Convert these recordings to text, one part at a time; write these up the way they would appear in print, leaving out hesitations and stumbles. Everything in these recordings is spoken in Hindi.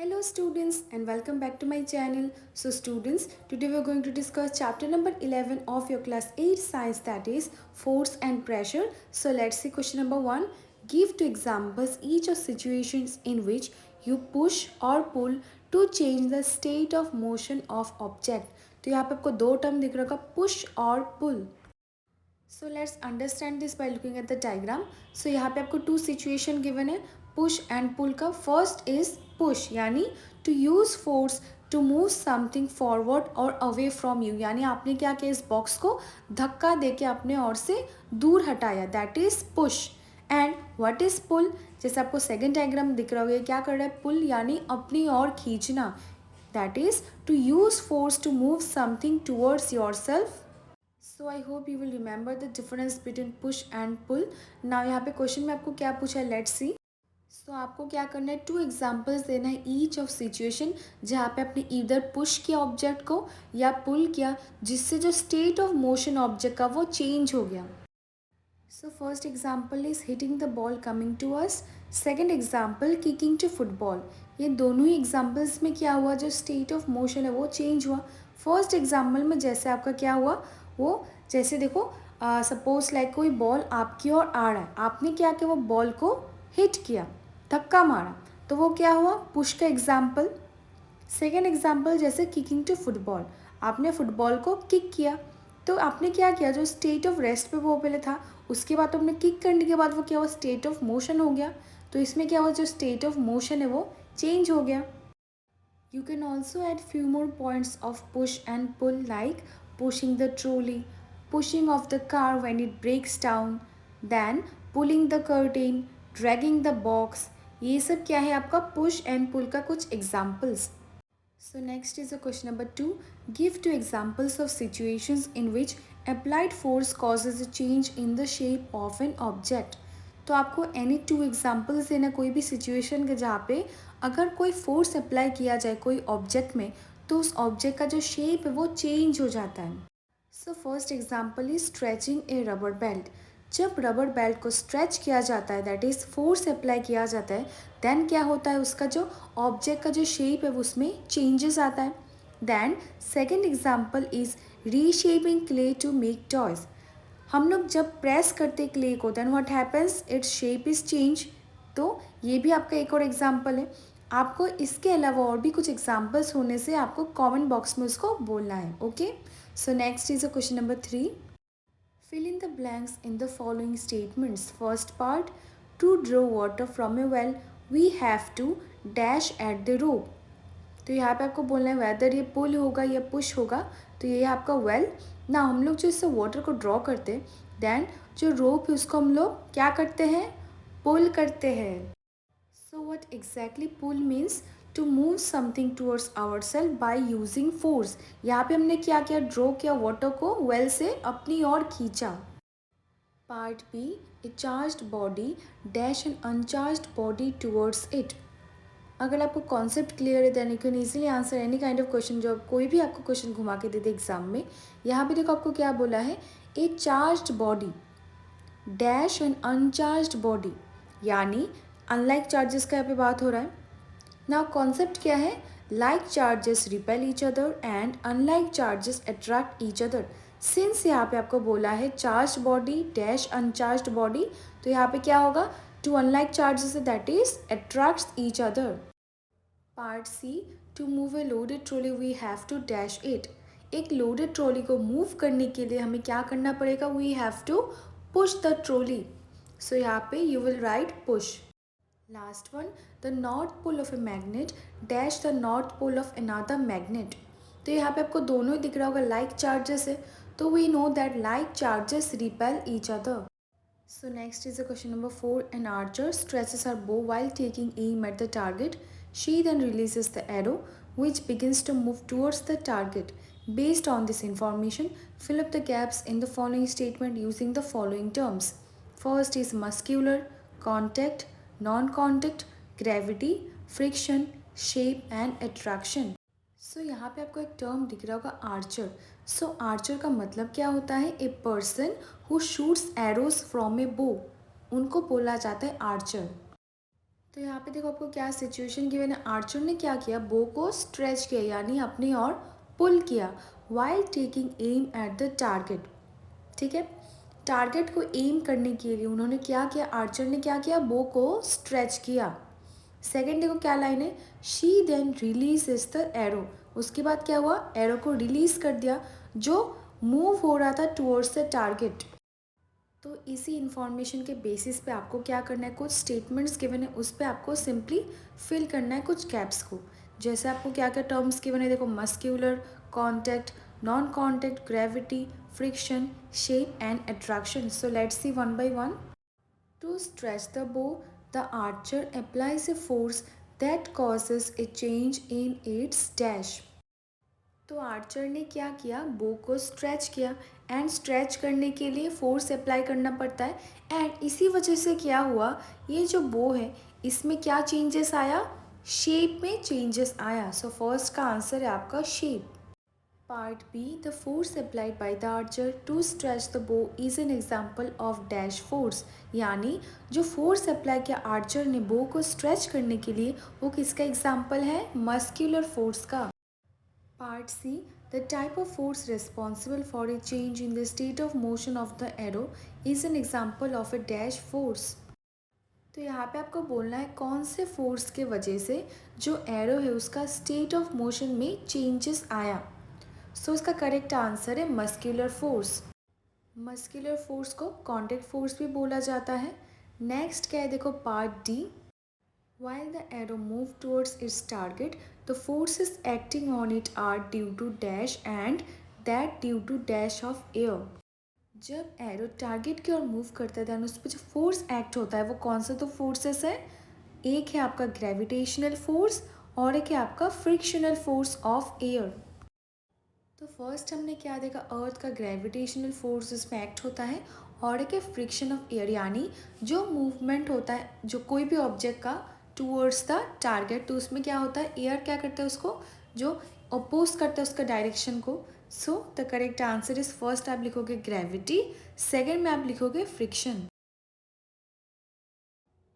Hello students and welcome back to my channel. So students, today we are going to discuss chapter number 11 of your class 8 science, that is force and pressure. So let's see question number 1. Give two examples each of situations in which you push or pull to change the state of motion of object. तो यहाँ पे आपको दो टर्म दिख रहा होगा, push और pull. So let's understand this by looking at the diagram. So यहाँ पे आपको two situation given है, push and pull का. First is push, यानी to use force to move something forward or away from you. यानी आपने क्या किया, इस बॉक्स को धक्का देके अपने ओर से दूर हटाया, that is push. And what is pull? जैसे आपको सेकेंड डायग्राम दिख रहा होगा, क्या कर रहा है, pull यानी अपनी ओर खींचना, that is to use force to move something towards yourself. So I hope you will remember the difference between push and pull. Now यहाँ पे क्वेश्चन में आपको क्या पूछा है, लेट्स सी. सो आपको क्या करना है, टू एग्जाम्पल्स देना है ईच ऑफ सिचुएशन जहाँ पे आपने इधर पुश किया ऑब्जेक्ट को या पुल किया, जिससे जो स्टेट ऑफ मोशन ऑब्जेक्ट का वो चेंज हो गया. So first example is hitting the ball coming to us. Second example kicking to football. ये दोनों ही एग्जाम्पल्स में क्या हुआ, जो स्टेट ऑफ मोशन है वो चेंज हुआ. फर्स्ट एग्जाम्पल में जैसे आपका क्या हुआ, वो जैसे देखो सपोज लाइक कोई बॉल आपकी ओर आ रहा है, आपने क्या किया, वो बॉल को हिट किया, धक्का मारा, तो वो क्या हुआ, पुश का एग्जाम्पल. सेकेंड एग्जाम्पल जैसे किकिंग टू फुटबॉल, आपने फुटबॉल को किक किया, तो आपने क्या किया, जो स्टेट ऑफ रेस्ट पे वो पहले था, उसके बाद आपने किक करने के बाद वो क्या हुआ, स्टेट ऑफ मोशन हो गया. तो इसमें क्या हुआ, जो स्टेट ऑफ मोशन है वो चेंज हो गया. You can also add few more points of push and pull, like pushing the trolley, pushing off the car when it breaks down, then pulling the curtain, dragging the box. ये सब क्या है आपका push and pull का कुछ examples. So next is a question number 2. Give two examples of situations in which applied force causes a change in the shape of an object. तो आपको एनी टू एग्जाम्पल्स देना कोई भी सिचुएशन के जहाँ पे अगर कोई फोर्स अप्लाई किया जाए कोई ऑब्जेक्ट में, तो उस ऑब्जेक्ट का जो शेप है वो चेंज हो जाता है. सो first example is stretching A rubber belt. जब रबर बेल्ट को स्ट्रेच किया जाता है, दैट इज़ फोर्स अप्लाई किया जाता है, देन क्या होता है, उसका जो ऑब्जेक्ट का जो शेप है उसमें चेंजेस आता है. Then second example is reshaping clay to make toys. हम लोग जब प्रेस करते क्ले को, then what happens, its shape is change. तो ये भी आपका एक और एग्जाम्पल है. आपको इसके अलावा और भी कुछ एग्जाम्पल्स होने से आपको कमेंट बॉक्स में उसको बोलना है. Okay, so next is a question number 3. Fill in the blanks in the following statements. First part, to draw water from a well, we have to dash at the rope. तो यहाँ पे आपको बोलना है वेदर ये पुल होगा या पुश होगा. तो ये आपका वेल. ना हम लोग जो इससे वाटर को ड्रॉ करते हैं, देन जो रोप है उसको हम लोग क्या करते हैं, पुल करते हैं. So what exactly pull means, to move something towards our self by using force. यहाँ पे हमने क्या किया, ड्रॉ किया वाटर को वेल से अपनी ओर खींचा. Part B, a charged body dash an uncharged body towards it. अगर आपको कॉन्सेप्ट क्लियर है, then you can easily answer any kind of question. जो कोई भी आपको क्वेश्चन घुमा के दे दे एग्जाम में. यहाँ पे देखो आपको क्या बोला है, a charged body dash an uncharged body, यानी अनलाइक चार्जेस का यहाँ पे बात हो रहा है. नाउ कॉन्सेप्ट क्या है, like charges repel each other and unlike charges attract each other. Since यहाँ पे आपको बोला है charge body dash uncharged body, तो यहाँ पे क्या होगा, two unlike charges that is attracts each other. Part C, to move a loaded trolley we have to dash it. एक लोडेड ट्रॉली को मूव करने के लिए हमें क्या करना पड़ेगा, we have to push the trolley. सो यहाँ पे you will write push. Last one, the north pole of a magnet dash the north pole of another magnet. तो यहाँ पे आपको दोनों ही दिख रहा होगा, लाइक चार्जेस है, तो we know that like charges repel each other. So next is the question number 4. An archer stretches her bow while taking aim at the target. She then releases the arrow, which begins to move towards the target. Based on this information, fill up the gaps in the following statement using the following terms. First is muscular, contact, non-contact, gravity, friction, shape and attraction. सो यहाँ पे आपको एक टर्म दिख रहा होगा, आर्चर. सो आर्चर का मतलब क्या होता है, a person who shoots arrows from a bow, उनको बोला जाता है आर्चर. तो यहाँ पे देखो आपको क्या सिचुएशन गिवन है। आर्चर ने क्या किया, बो को स्ट्रेच किया यानी अपनी ओर पुल किया while taking aim at the target. ठीक है, टारगेट को एम करने के लिए उन्होंने क्या किया, आर्चर ने क्या किया, बो को स्ट्रेच किया। सेकेंड देखो क्या लाइन है, she then release is the arrow. उसके बाद क्या हुआ, एरो को रिलीज कर दिया जो मूव हो रहा था टुवर्ड्स द टारगेट। तो इसी इंफॉर्मेशन के बेसिस पे आपको क्या करना है, कुछ स्टेटमेंट्स गिवन है उस पर आपको सिंपली फिल करना है कुछ गैप्स को। जैसे आपको क्या क्या टर्म्स गिवन है, देखो muscular, contact, non contact, gravity, friction, shape and attraction. So let's see one by one. To stretch the bow, the archer applies a force that causes a change in its dash. तो आर्चर ने क्या किया, बो को स्ट्रेच किया एंड स्ट्रेच करने के लिए फोर्स अप्लाई करना पड़ता है। एंड इसी वजह से क्या हुआ, ये जो बो है इसमें क्या चेंजेस आया, शेप में चेंजेस आया। सो फर्स्ट का आंसर है आपका shape. Part B, the force applied by the archer to stretch the bow is an example of dash force. यानी जो फोर्स अप्लाई किया आर्चर ने बो को स्ट्रेच करने के लिए वो किसका एग्जाम्पल है, मस्क्यूलर फोर्स का। Part C, the type of force responsible for a change in the state of motion of the arrow is an example of a dash force. तो यहाँ पे आपको बोलना है कौन से फोर्स के वजह से जो एरो है उसका स्टेट ऑफ मोशन में चेंजेस आया। सो इसका करेक्ट आंसर है मस्क्यूलर फोर्स। मस्क्यूलर फोर्स को कॉन्टैक्ट फोर्स भी बोला जाता है। नेक्स्ट क्या है देखो, part D, while the arrow moves towards its target, the forces acting on it are due to dash and that due to dash of air. जब एरो टारगेट की ओर मूव करता है देन उस पर जो फोर्स एक्ट होता है वो कौन सा तो फोर्सेस है, एक है आपका ग्रेविटेशनल फोर्स और एक है आपका फ्रिक्शनल फोर्स ऑफ एयर। तो फर्स्ट हमने क्या देखा, अर्थ का ग्रेविटेशनल फोर्स इसमें एक्ट होता है और एक है फ्रिक्शन ऑफ एयर यानी जो मूवमेंट होता है जो कोई भी ऑब्जेक्ट का टूवर्ड्स द टारगेट, तो उसमें क्या होता है, एयर क्या करता है उसको जो अपोज करता है उसका डायरेक्शन को। So the correct answer is first आप लिखोगे ग्रेविटी, सेकेंड में आप लिखोगे friction.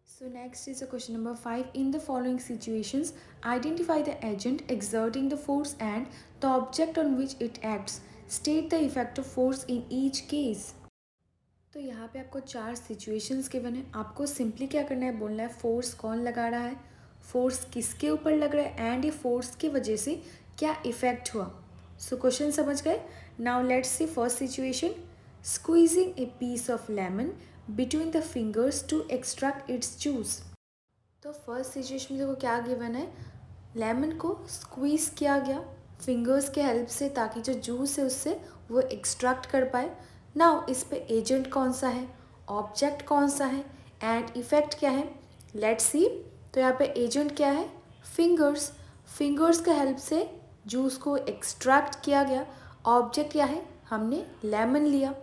So next is a question number 5. In the following situations, identify the agent exerting the force and the object on which it acts. State the effect of force in each case. तो यहाँ पे आपको चार सिचुएशंस गिवन है, आपको सिंपली क्या करना है, बोलना है फोर्स कौन लगा रहा है, फोर्स किसके ऊपर लग रहा है एंड ये फोर्स की वजह से क्या इफेक्ट हुआ। सो क्वेश्चन समझ गए। Now let's see first situation, squeezing a piece of lemon between the fingers to extract its juice. तो फर्स्ट सिचुएशन में देखो क्या गिवन है, लेमन को स्क्वीज किया गया फिंगर्स के हेल्प से ताकि जो जूस है उससे वो एक्सट्रैक्ट कर पाए। नाउ इस पे एजेंट कौन सा है, ऑब्जेक्ट कौन सा है एंड इफेक्ट क्या है, लेट्स सी। तो यहाँ पे एजेंट क्या है, फिंगर्स, फिंगर्स के हेल्प से जूस को एक्सट्रैक्ट किया गया। ऑब्जेक्ट क्या है, हमने लेमन लिया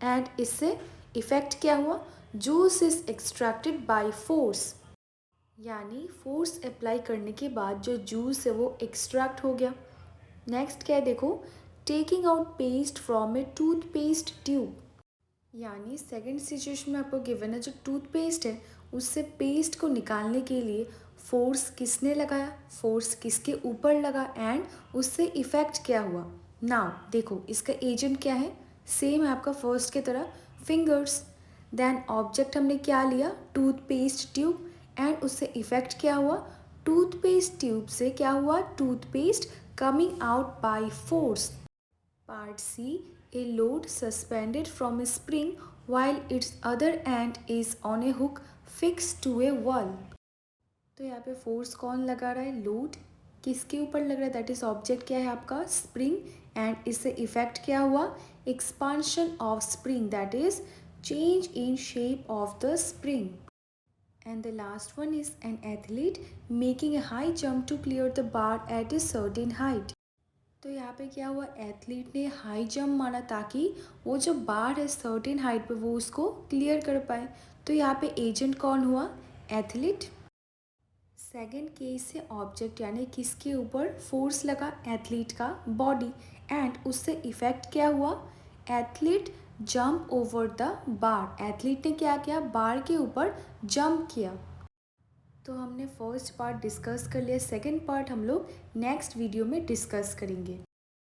एंड इससे इफेक्ट क्या हुआ, juice is extracted by force यानी फोर्स अप्लाई करने के बाद जो जूस है वो एक्सट्रैक्ट हो गया। नेक्स्ट क्या है देखो, taking out paste from A toothpaste tube यानी सेकंड सिचुएशन में आपको गिवन है जो टूथपेस्ट है उससे पेस्ट को निकालने के लिए फोर्स किसने लगाया, फोर्स किसके ऊपर लगा एंड उससे इफेक्ट क्या हुआ। नाउ देखो इसका एजेंट क्या है, सेम है आपका फर्स्ट की तरह फिंगर्स। देन ऑब्जेक्ट हमने क्या लिया, टूथपेस्ट ट्यूब एंड उससे इफेक्ट क्या हुआ, टूथपेस्ट ट्यूब से क्या हुआ, toothpaste coming out by force. Part C, a load suspended from a spring while its other end is on a hook fixed to a wall. तो यहाँ पे फोर्स कौन लगा रहा है, लोड किसके ऊपर लग रहा है, दैट इज ऑब्जेक्ट क्या है आपका स्प्रिंग एंड इससे इफेक्ट क्या हुआ, expansion of spring that is change in shape of the spring. And the last one is an athlete making a high jump to clear the bar at a certain height. तो यहाँ पे क्या हुआ, एथलीट ने हाई जंप मारा ताकि वो जो बार है सर्टेन हाइट पे वो उसको क्लियर कर पाए। तो यहाँ पे एजेंट कौन हुआ, एथलीट। सेकेंड केस से ऑब्जेक्ट यानी किसके ऊपर फोर्स लगा, एथलीट का बॉडी एंड उससे इफेक्ट क्या हुआ, athlete jump over the bar, athlete ने क्या किया, बार के ऊपर जंप किया। तो हमने फर्स्ट पार्ट डिस्कस कर लिया, सेकंड पार्ट हम लोग नेक्स्ट वीडियो में डिस्कस करेंगे।